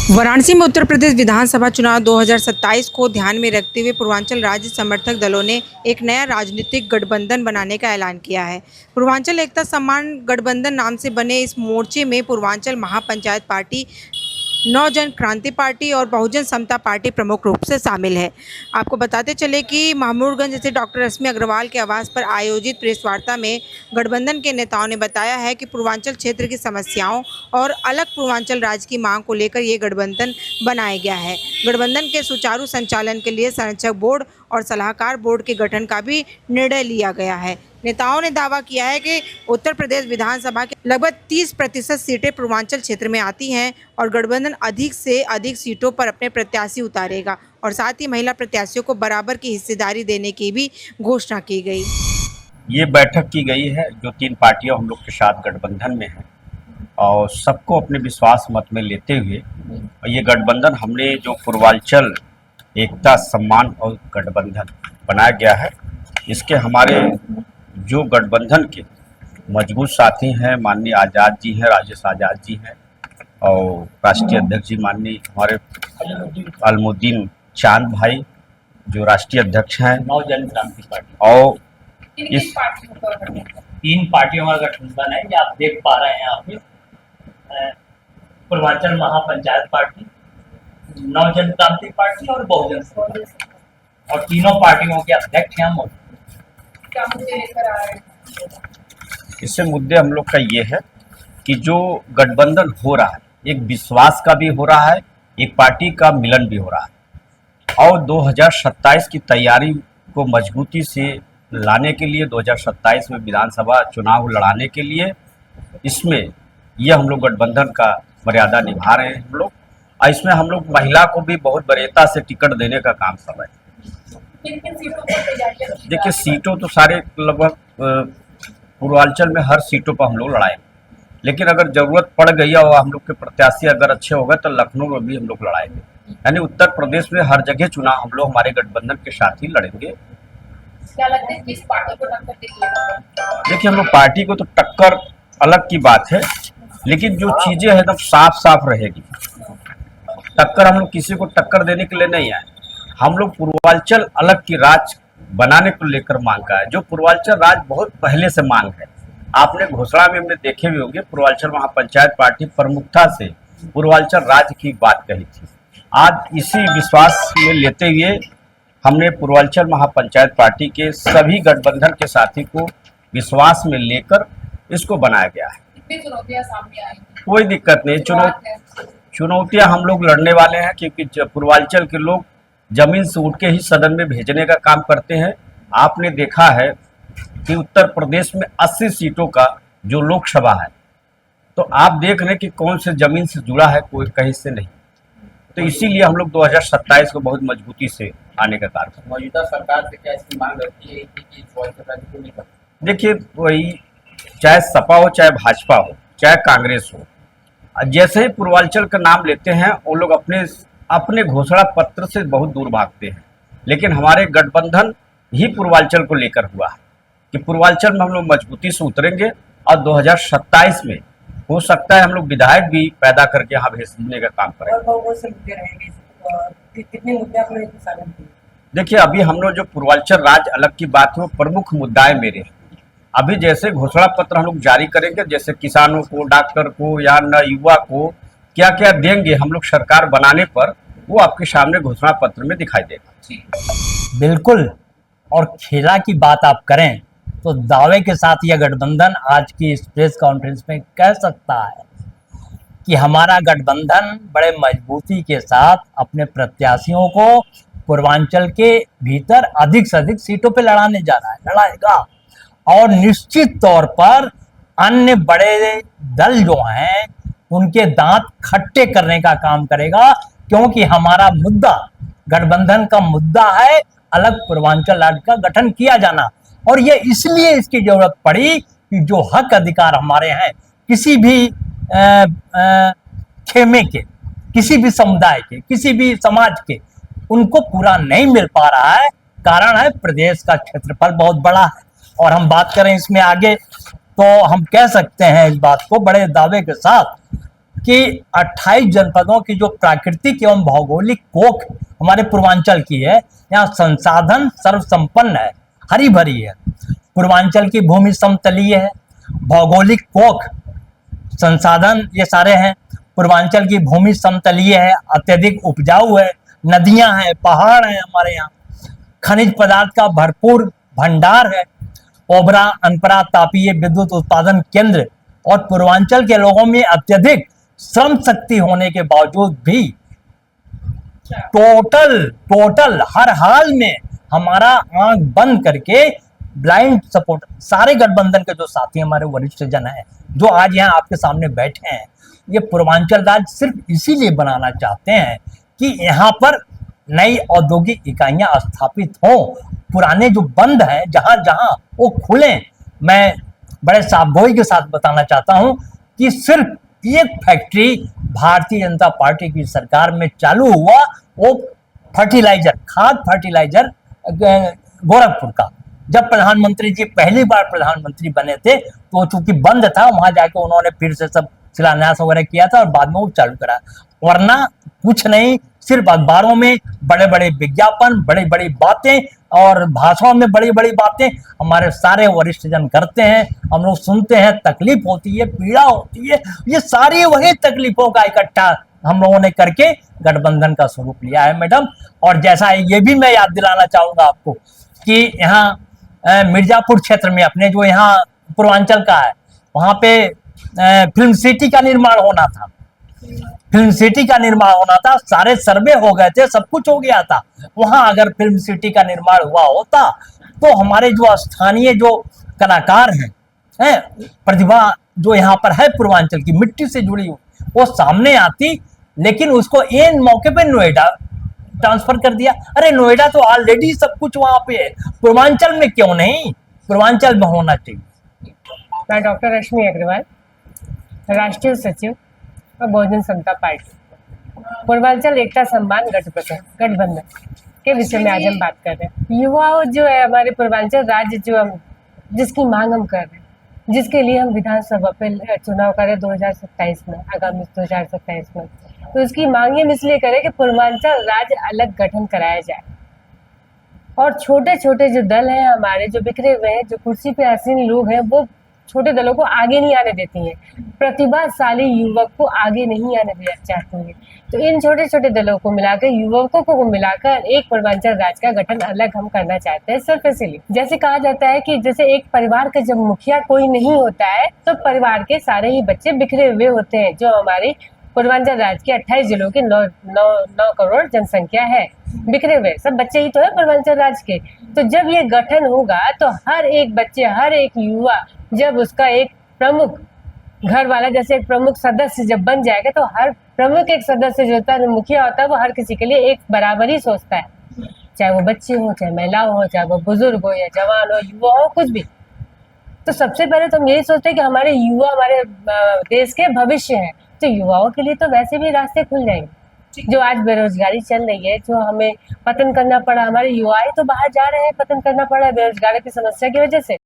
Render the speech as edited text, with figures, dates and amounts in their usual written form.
वाराणसी में उत्तर प्रदेश विधानसभा चुनाव 2027 को ध्यान में रखते हुए पूर्वांचल राज्य समर्थक दलों ने एक नया राजनीतिक गठबंधन बनाने का ऐलान किया है। पूर्वांचल एकता सम्मान गठबंधन नाम से बने इस मोर्चे में पूर्वांचल महापंचायत पार्टी, नवजन क्रांति पार्टी और बहुजन समता पार्टी प्रमुख रूप से शामिल है। आपको बताते चले कि महमूदगंज स्थित डॉक्टर रश्मि अग्रवाल के आवास पर आयोजित प्रेस वार्ता में गठबंधन के नेताओं ने बताया है कि पूर्वांचल क्षेत्र की समस्याओं और अलग पूर्वांचल राज्य की मांग को लेकर ये गठबंधन बनाया गया है। गठबंधन के सुचारू संचालन के लिए संरक्षक बोर्ड और सलाहकार बोर्ड के गठन का भी निर्णय लिया गया है। नेताओं ने दावा किया है कि उत्तर प्रदेश विधानसभा के लगभग 30% सीटें पूर्वांचल क्षेत्र में आती हैं और गठबंधन अधिक से अधिक सीटों पर अपने प्रत्याशी उतारेगा और साथ ही महिला प्रत्याशियों को बराबर की हिस्सेदारी देने की भी घोषणा की गई। ये बैठक की गई है जो 3 पार्टियां हम लोग के साथ गठबंधन में हैं और सबको अपने विश्वास मत में लेते हुए ये गठबंधन हमने जो पूर्वांचल एकता सम्मान और गठबंधन बनाया गया है। इसके हमारे जो गठबंधन के मजबूत साथी हैं माननीय आज़ाद जी हैं, राजेश आज़ाद जी हैं और राष्ट्रीय अध्यक्ष जी माननीय हमारे अलमुद्दीन चांद भाई जो राष्ट्रीय अध्यक्ष हैं, नवजन क्रांति पार्टी और इस 3 पार्टियों का गठबंधन है। ये आप देख पा रहे हैं यहाँ पे पूर्वांचल महापंचायत पार्टी, नवजन क्रांति पार्टी और बहुजन समाज और तीनों पार्टियों के अध्यक्ष हैं हम। क्या मुद्दे लेकर आ रहे हैं? इससे मुद्दे हम लोग का ये है कि जो गठबंधन हो रहा है एक विश्वास का भी हो रहा है, एक पार्टी का मिलन भी हो रहा है और 2027 की तैयारी को मजबूती से लाने के लिए 2027 में विधानसभा चुनाव लड़ाने के लिए इसमें ये हम लोग गठबंधन का मर्यादा निभा रहे हैं हम लोग और इसमें हम लोग महिला को भी बहुत वरीयता से टिकट देने का काम कर रहे हैं। देखिए सीटों तो सारे लगभग पूर्वांचल में हर सीटों पर हम लोग लड़ाएंगे, लेकिन अगर जरूरत पड़ गई और हम लोग के प्रत्याशी अगर अच्छे हो गए तो लखनऊ में भी हम लोग लड़ाएंगे। यानी उत्तर प्रदेश में हर जगह चुनाव हम लोग हमारे गठबंधन के साथ ही लड़ेंगे। क्या लगता है किस पार्टी को टक्कर देगी? देखिए हम लोग पार्टी को तो टक्कर अलग की बात है, लेकिन जो चीजें है एकदम साफ साफ रहेगी। टक्कर हम लोग किसी को टक्कर देने के लिए नहीं आए, हम लोग पूर्वांचल अलग की राज बनाने को लेकर मांग का है। जो पूर्वांचल राज बहुत पहले से मांग है, आपने घोषणा में हमने देखे भी होंगे पूर्वांचल महापंचायत पार्टी प्रमुखता से पूर्वांचल राज्य की बात कही थी। आज इसी विश्वास में लेते हुए हमने पूर्वांचल महापंचायत पार्टी के सभी गठबंधन के साथी को विश्वास में लेकर इसको बनाया गया है। कितनी चुनौतियां सामने आई? कोई दिक्कत नहीं, चुनौतियां हम लोग लड़ने वाले हैं क्योंकि पूर्वांचल के लोग जमीन से उठ के ही सदन में भेजने का काम करते हैं। आपने देखा है कि उत्तर प्रदेश में 80 सीटों का जो लोकसभा है, तो आप देख रहे हैं कि कौन से जमीन से जुड़ा है, कोई कहीं से नहीं। तो इसीलिए हम लोग 2027 को बहुत मजबूती से आने का कार्य करते हैं। मौजूदा सरकार से क्या इसकी मांग रहती है कि क्यों नहीं करती? देखिए वही चाहे सपा हो, चाहे भाजपा हो, चाहे कांग्रेस हो, जैसे ही पूर्वांचल का नाम लेते हैं वो लोग अपने घोषणा पत्र से बहुत दूर भागते हैं। लेकिन हमारे गठबंधन ही पूर्वांचल को लेकर हुआ है कि पूर्वांचल में हम लोग मजबूती से उतरेंगे और 2027 में हो सकता है हम लोग विधायक भी पैदा करके यहाँ भेजने का काम करेंगे। कितने मुद्दे आपने शामिल किए? देखिए अभी हम लोग जो पूर्वांचल राज्य अलग की बात है वो प्रमुख मुद्दाएं मेरे हैं। अभी जैसे घोषणा पत्र हम लोग जारी करेंगे, जैसे किसानों को, डॉक्टर को या न युवा को क्या क्या देंगे हम लोग सरकार बनाने पर, वो आपके सामने घोषणा पत्र में दिखाई देगा। बिल्कुल। और खेला की बात आप करें तो दावे के साथ यह गठबंधन आज की इस प्रेस कॉन्फ्रेंस में कह सकता है कि हमारा गठबंधन बड़े मजबूती के साथ अपने प्रत्याशियों को पूर्वांचल के भीतर अधिक से अधिक सीटों पे लड़ाने जा रहा है, लड़ाएगा। और निश्चित तौर पर अन्य बड़े दल जो हैं उनके दांत खट्टे करने का काम करेगा, क्योंकि हमारा मुद्दा, गठबंधन का मुद्दा है अलग पूर्वांचल राज्य का गठन किया जाना। और ये इसलिए इसकी जरूरत पड़ी कि जो हक अधिकार हमारे हैं किसी भी खेमे के, किसी भी समुदाय के, किसी भी समाज के, उनको पूरा नहीं मिल पा रहा है। कारण है प्रदेश का क्षेत्रफल बहुत बड़ा है और हम बात करें इसमें आगे तो हम कह सकते हैं इस बात को बड़े दावे के साथ कि 28 जनपदों की जो प्राकृतिक एवं भौगोलिक कोख हमारे पूर्वांचल की है, यहाँ संसाधन सर्वसंपन्न है, हरी भरी है। पूर्वांचल की भूमि समतलीय है, भौगोलिक कोख संसाधन ये सारे हैं। पूर्वांचल की भूमि समतलीय है, अत्यधिक उपजाऊ है, नदियां हैं, पहाड़ हैं हमारे यहाँ, खनिज पदार्थ का भरपूर भंडार है, ओबरा अनपरा तापीय विद्युत उत्पादन केंद्र, और पूर्वांचल के लोगों में अत्यधिक श्रम शक्ति होने के बावजूद भी टोटल हर हाल में हमारा आंख बंद करके ब्लाइंड सपोर्ट सारे गठबंधन के जो साथी हमारे वरिष्ठ जन हैं जो आज यहाँ आपके सामने बैठे हैं, ये पूर्वांचल राज्य सिर्फ इसीलिए बनाना चाहते हैं कि यहाँ पर नई औद्योगिक इकाइयां स्थापित हों, पुराने जो बंद हैं जहां जहां वो खुलें। मैं बड़े सावधानी के साथ बताना चाहता हूं कि सिर्फ एक फैक्ट्री भारतीय जनता पार्टी की सरकार में चालू हुआ, वो फर्टिलाइजर, खाद फर्टिलाइजर गोरखपुर का। जब प्रधानमंत्री जी पहली बार प्रधानमंत्री बने थे तो चूंकि बंद था, वहां जाके उन्होंने फिर से सब शिलान्यास वगैरह किया था और बाद में वो चालू करा, वरना कुछ नहीं, सिर्फ अखबारों में बड़े बड़े विज्ञापन, बड़ी बड़ी बातें और भाषणों में बड़ी बड़ी बातें हमारे सारे वरिष्ठ जन करते हैं। हम लोग सुनते हैं, तकलीफ होती है, पीड़ा होती है, ये सारी वही तकलीफों का इकट्ठा हम लोगों ने करके गठबंधन का स्वरूप लिया है मैडम। और जैसा ये भी मैं याद दिलाना चाहूंगा आपको कि यहाँ मिर्जापुर क्षेत्र में अपने जो यहाँ पूर्वांचल का है, वहां पे फिल्म सिटी का निर्माण होना था, फिल्म सिटी का निर्माण होना था, सारे सर्वे हो गए थे, सब कुछ हो गया था। वहां अगर फिल्म सिटी का निर्माण हुआ होता तो हमारे जो स्थानीय जो कलाकार हैं, प्रतिभा जो यहाँ पर है पूर्वांचल की मिट्टी से जुड़ी हुई, वो सामने आती, लेकिन उसको इन मौके पे नोएडा ट्रांसफर कर दिया। अरे नोएडा तो ऑलरेडी सब कुछ वहां पे है, पूर्वांचल में क्यों नहीं? पूर्वांचल में होना चाहिए। मैं डॉक्टर रश्मि अग्रवाल, राष्ट्रीय सचिव और बहुजन समता पार्टी पूर्वांचल एकता सम्मान गठबंधन के विषय में आज हम बात कर रहे हैं। युवाओं जो है हमारे पूर्वांचल राज्य जो हम जिसकी मांग हम कर रहे हैं, जिसके लिए हम विधानसभा पे चुनाव करें 2027 में, आगामी 2027 में, तो इसकी मांग हम इसलिए करें कि पूर्वांचल राज्य अलग गठन कराया जाए और छोटे छोटे जो दल हैं हमारे, जो बिखरे हुए हैं, जो कुर्सी पे आसीन लोग हैं, वो छोटे दलों को आगे नहीं आने देती हैं, प्रतिभाशाली युवक को आगे नहीं आने दिया चाहती हैं। तो इन छोटे छोटे दलों को मिलाकर, युवकों को मिलाकर एक पूर्वांचल राज्य का गठन अलग हम करना चाहते हैं, सिर्फ इसलिए। जैसे कहा जाता है कि जैसे एक परिवार का जब मुखिया कोई नहीं होता है तो परिवार के सारे ही बच्चे बिखरे हुए होते हैं। जो हमारी पूर्वांचल राज्य के 28 जिलों की 9 करोड़ जनसंख्या है, बिखरे हुए सब बच्चे ही तो है पूर्वांचल राज्य के। तो जब ये गठन होगा तो हर एक बच्चे, हर एक युवा, जब उसका एक प्रमुख घर वाला, जैसे एक प्रमुख सदस्य जब बन जाएगा, तो हर प्रमुख एक सदस्य जो होता है, मुखिया होता है, वो हर किसी के लिए एक बराबर ही सोचता है, चाहे वो बच्चे हो, चाहे महिला हो, चाहे वो बुजुर्ग हो या जवान हो, युवा हो, कुछ भी। तो सबसे पहले तो हम यही सोचते हैं कि हमारे युवा हमारे देश के भविष्य हैं, तो युवाओं के लिए तो वैसे भी रास्ते खुल जाएंगे। जो आज बेरोजगारी चल रही है, जो हमें पतन करना पड़ा, हमारे युवा ही तो बाहर जा रहे हैं, पतन करना पड़ा है बेरोजगारी की समस्या की वजह से।